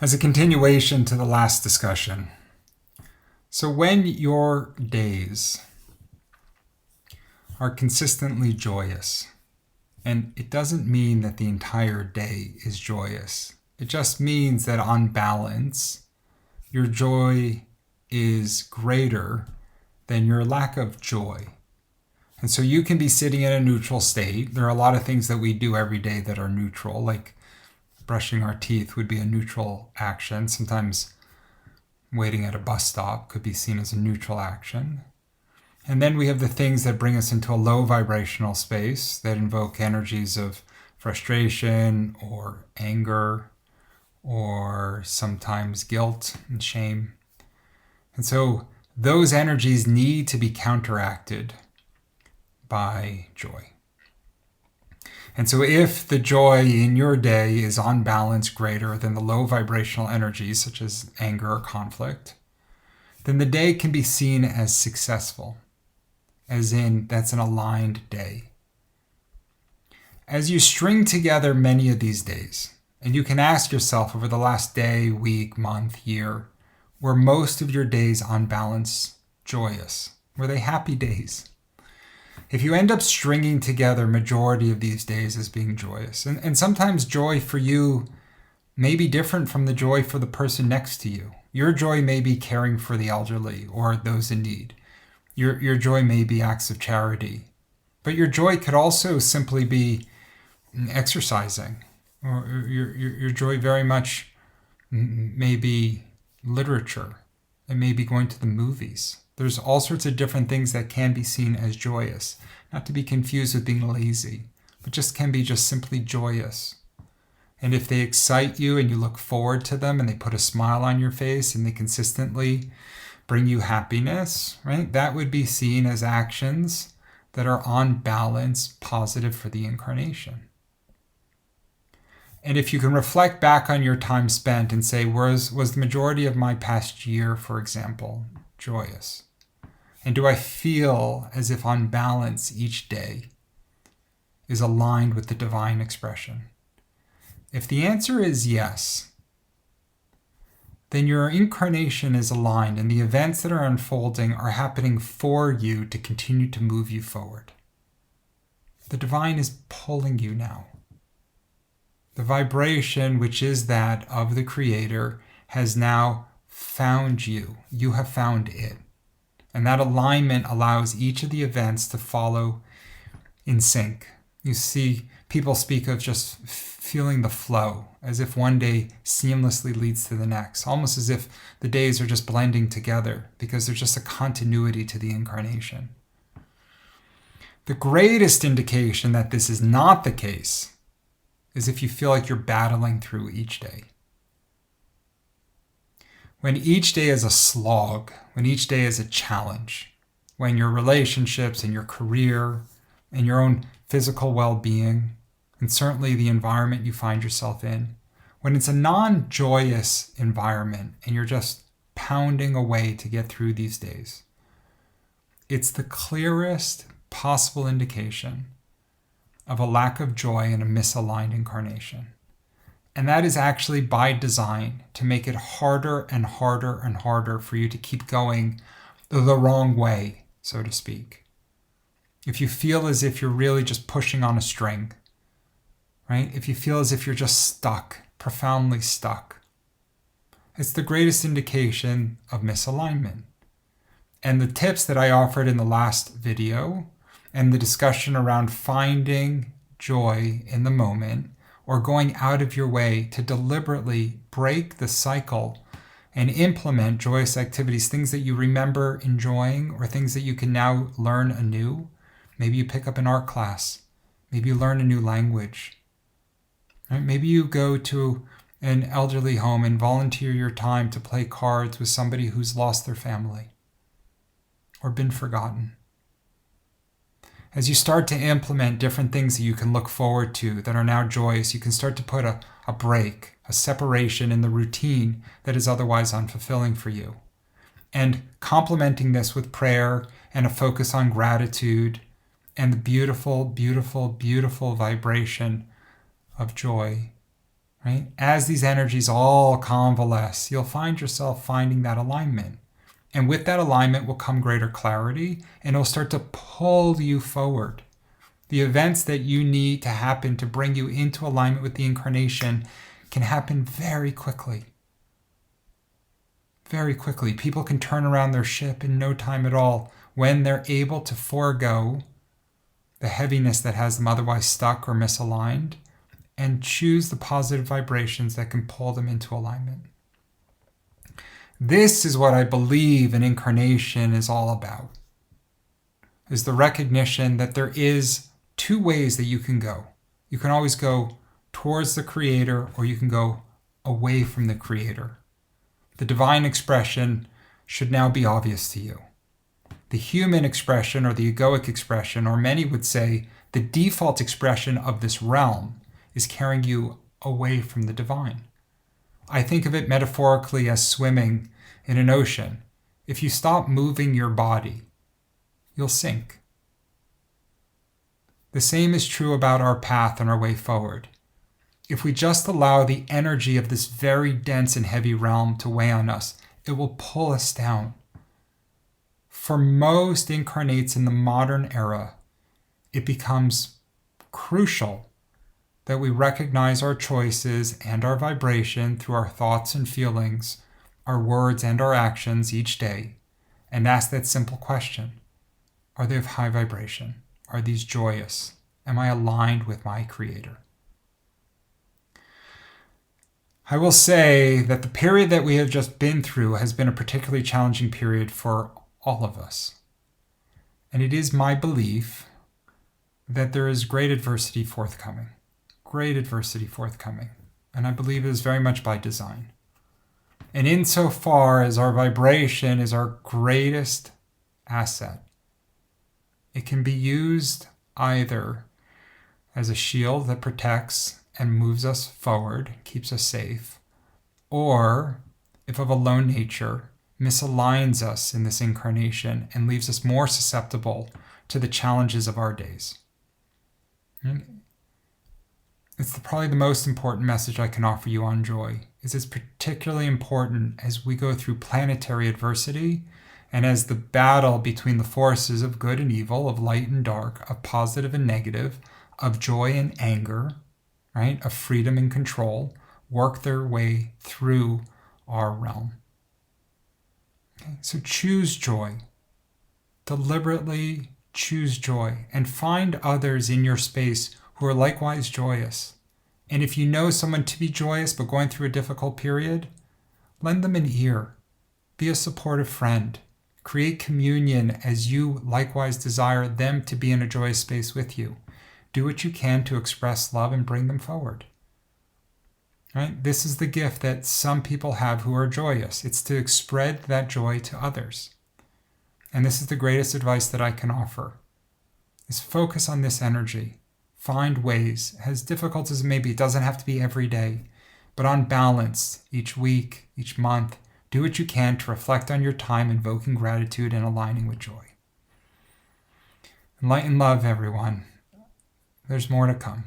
As a continuation to the last discussion, so when your days are consistently joyous, and it doesn't mean that the entire day is joyous, it just means that on balance, your joy is greater than your lack of joy. And so you can be sitting in a neutral state. There are a lot of things that we do every day that are neutral, like brushing our teeth would be a neutral action. Sometimes waiting at a bus stop could be seen as a neutral action. And then we have the things that bring us into a low vibrational space that invoke energies of frustration or anger or sometimes guilt and shame. And so those energies need to be counteracted by joy. And so if the joy in your day is on balance greater than the low vibrational energies, such as anger or conflict, then the day can be seen as successful, as in that's an aligned day. As you string together many of these days, and you can ask yourself over the last day, week, month, year, were most of your days on balance joyous? Were they happy days? If you end up stringing together majority of these days as being joyous, and sometimes joy for you may be different from the joy for the person next to you. Your joy may be caring for the elderly or those in need. Your joy may be acts of charity. But your joy could also simply be exercising. Or your joy very much may be literature. It may be going to the movies. There's all sorts of different things that can be seen as joyous, not to be confused with being lazy, but just can be just simply joyous. And if they excite you and you look forward to them and they put a smile on your face and they consistently bring you happiness, right? That would be seen as actions that are on balance, positive for the incarnation. And if you can reflect back on your time spent and say, was the majority of my past year, for example, joyous? And do I feel as if on balance each day is aligned with the divine expression? If the answer is yes, then your incarnation is aligned and the events that are unfolding are happening for you to continue to move you forward. The divine is pulling you now. The vibration, which is that of the Creator, has now found you. You have found it. And that alignment allows each of the events to follow in sync. You see, people speak of just feeling the flow, as if one day seamlessly leads to the next, almost as if the days are just blending together because there's just a continuity to the incarnation. The greatest indication that this is not the case is if you feel like you're battling through each day. When each day is a slog, when each day is a challenge, when your relationships and your career and your own physical well-being, and certainly the environment you find yourself in, when it's a non-joyous environment and you're just pounding away to get through these days, it's the clearest possible indication of a lack of joy and a misaligned incarnation. And that is actually by design to make it harder and harder and harder for you to keep going the wrong way, so to speak. If you feel as if you're really just pushing on a string, right? If you feel as if you're just stuck, profoundly stuck, it's the greatest indication of misalignment. And the tips that I offered in the last video and the discussion around finding joy in the moment or going out of your way to deliberately break the cycle and implement joyous activities, things that you remember enjoying or things that you can now learn anew. Maybe you pick up an art class. Maybe you learn a new language. Right? Maybe you go to an elderly home and volunteer your time to play cards with somebody who's lost their family or been forgotten. As you start to implement different things that you can look forward to that are now joyous, you can start to put a break, a separation in the routine that is otherwise unfulfilling for you. And complementing this with prayer and a focus on gratitude and the beautiful, beautiful, beautiful vibration of joy right? As these energies all convalesce, you'll find yourself finding that alignment. And with that alignment will come greater clarity, and it'll start to pull you forward. The events that you need to happen to bring you into alignment with the incarnation can happen very quickly. Very quickly. People can turn around their ship in no time at all when they're able to forego the heaviness that has them otherwise stuck or misaligned and choose the positive vibrations that can pull them into alignment. This is what I believe an incarnation is all about, is the recognition that there is two ways that you can go. You can always go towards the Creator, or you can go away from the Creator. The divine expression should now be obvious to you. The human expression, or the egoic expression, or many would say the default expression of this realm, is carrying you away from the divine. I think of it metaphorically as swimming in an ocean. If you stop moving your body, you'll sink. The same is true about our path and our way forward. If we just allow the energy of this very dense and heavy realm to weigh on us, it will pull us down. For most incarnates in the modern era, it becomes crucial that we recognize our choices and our vibration through our thoughts and feelings, our words and our actions each day, and ask that simple question: are they of high vibration? Are these joyous? Am I aligned with my Creator? I will say that the period that we have just been through has been a particularly challenging period for all of us. And it is my belief that there is great adversity forthcoming. Great adversity forthcoming. And I believe it is very much by design. And insofar as our vibration is our greatest asset, it can be used either as a shield that protects and moves us forward, keeps us safe, or, if of a lone nature, misaligns us in this incarnation and leaves us more susceptible to the challenges of our days. It's probably the most important message I can offer you on joy. It's particularly important as we go through planetary adversity and as the battle between the forces of good and evil, of light and dark, of positive and negative, of joy and anger, right, of freedom and control, work their way through our realm. Okay? So choose joy. Deliberately choose joy and find others in your space who are likewise joyous. And if you know someone to be joyous but going through a difficult period, lend them an ear. Be a supportive friend. Create communion as you likewise desire them to be in a joyous space with you. Do what you can to express love and bring them forward. Right? This is the gift that some people have who are joyous. It's to spread that joy to others. And this is the greatest advice that I can offer, is focus on this energy. Find ways, as difficult as it may be, it doesn't have to be every day, but on balance, each week, each month, do what you can to reflect on your time, invoking gratitude and aligning with joy. Light and love, everyone. There's more to come.